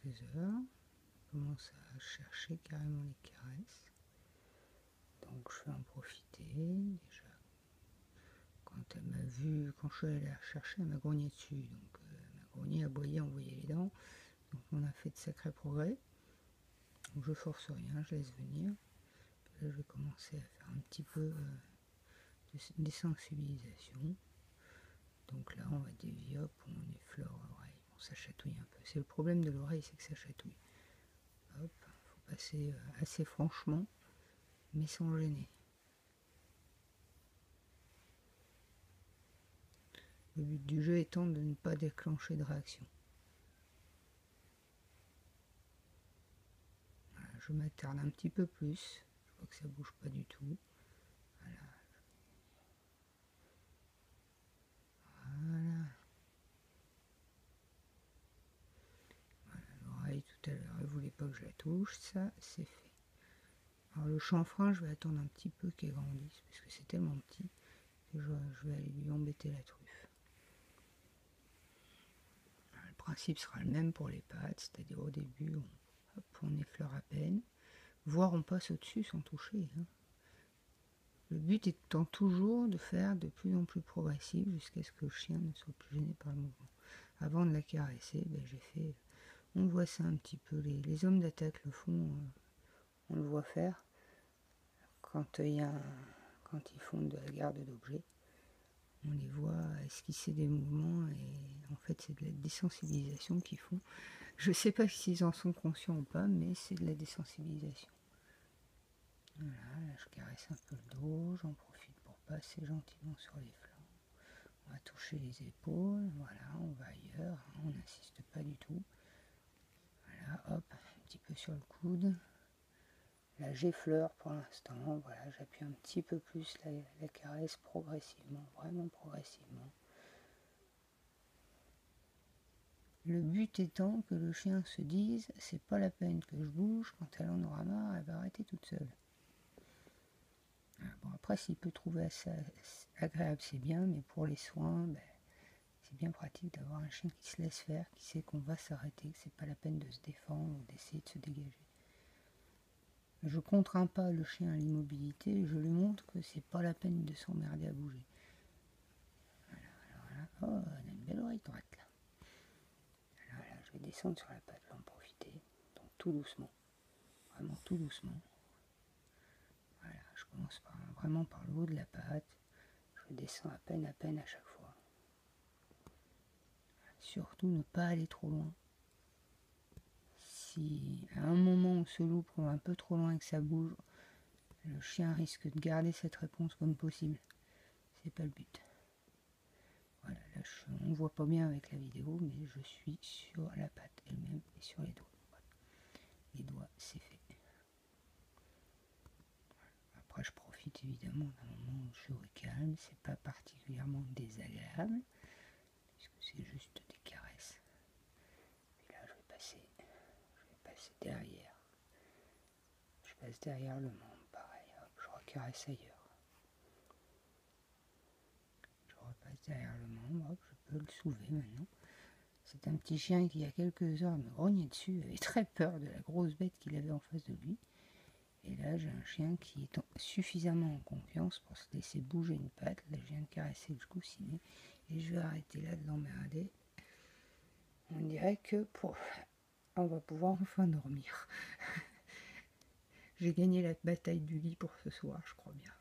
quelques heures. Elle commence à chercher carrément les caresses. Donc je vais en profiter. Déjà, quand elle m'a vu, quand je suis allée la chercher, elle m'a grogné dessus. Donc elle m'a grogné, aboyé, envoyé les dents. Donc on a fait de sacrés progrès. Donc je force rien, je laisse venir. Là, je vais commencer à faire un petit peu de désensibilisation. Donc là, on va dévier, hop, on effleure l'oreille. Bon, ça chatouille un peu. C'est le problème de l'oreille, c'est que ça chatouille. Hop, il faut passer assez franchement, mais sans gêner. Le but du jeu étant de ne pas déclencher de réaction. Voilà, je m'attarde un petit peu plus. Je vois que ça bouge pas du tout. Voilà. Voilà. L'oreille tout à l'heure, elle voulait pas que je la touche. Ça, c'est fait. Alors le chanfrein, je vais attendre un petit peu qu'il grandisse, parce que c'est tellement petit que je vais aller lui embêter la truffe. Alors, le principe sera le même pour les pattes, c'est-à-dire au début, on effleure à peine, voire on passe au-dessus sans toucher. Le but étant toujours de faire de plus en plus progressif jusqu'à ce que le chien ne soit plus gêné par le mouvement. Avant de la caresser, j'ai fait, on voit ça un petit peu, les hommes d'attaque le font, on le voit faire quand ils font de la garde d'objets. On les voit esquisser des mouvements et en fait c'est de la désensibilisation qu'ils font. Je sais pas s'ils en sont conscients ou pas, mais c'est de la désensibilisation. Voilà, là je caresse un peu le dos, j'en profite pour passer gentiment sur les flancs. On va toucher les épaules, voilà, on va ailleurs, on n'insiste pas du tout. Voilà, hop, un petit peu sur le coude. Là j'effleure pour l'instant, voilà, j'appuie un petit peu plus la caresse progressivement, vraiment progressivement. Le but étant que le chien se dise, c'est pas la peine que je bouge, quand elle en aura marre, elle va arrêter toute seule. Bon, après, s'il peut trouver ça agréable, c'est bien, mais pour les soins, c'est bien pratique d'avoir un chien qui se laisse faire, qui sait qu'on va s'arrêter, que c'est pas la peine de se défendre ou d'essayer de se dégager. Je contrains pas le chien à l'immobilité, je lui montre que c'est pas la peine de s'emmerder à bouger. Voilà. Oh, on a une belle oreille droite là. Voilà, je vais descendre sur la patte, je vais en profiter. Donc tout doucement, vraiment tout doucement. Voilà, je commence vraiment par le haut de la patte. Je descends à peine à chaque fois. Surtout ne pas aller trop loin. Si à un moment on se loupe, on va un peu trop loin et que ça bouge, le chien risque de garder cette réponse comme possible. C'est pas le but. Voilà, là on voit pas bien avec la vidéo, mais je suis sur la patte elle-même et sur les doigts. Voilà. Les doigts, c'est fait. Après, je profite évidemment d'un moment où je suis calme, c'est pas particulièrement désagréable, puisque c'est juste des caresses. Et là, je vais passer derrière. Je passe derrière le membre, pareil, hop, je recaresse ailleurs. Je repasse derrière le membre, hop, je peux le soulever maintenant. C'est un petit chien qui, il y a quelques heures, me grognait dessus, avait très peur de la grosse bête qu'il avait en face de lui. Et là, j'ai un chien qui est suffisamment en confiance pour se laisser bouger une patte. Là, je viens de caresser le coussinet et je vais arrêter là de l'emmerder. On dirait que on va pouvoir enfin dormir. J'ai gagné la bataille du lit pour ce soir, je crois bien.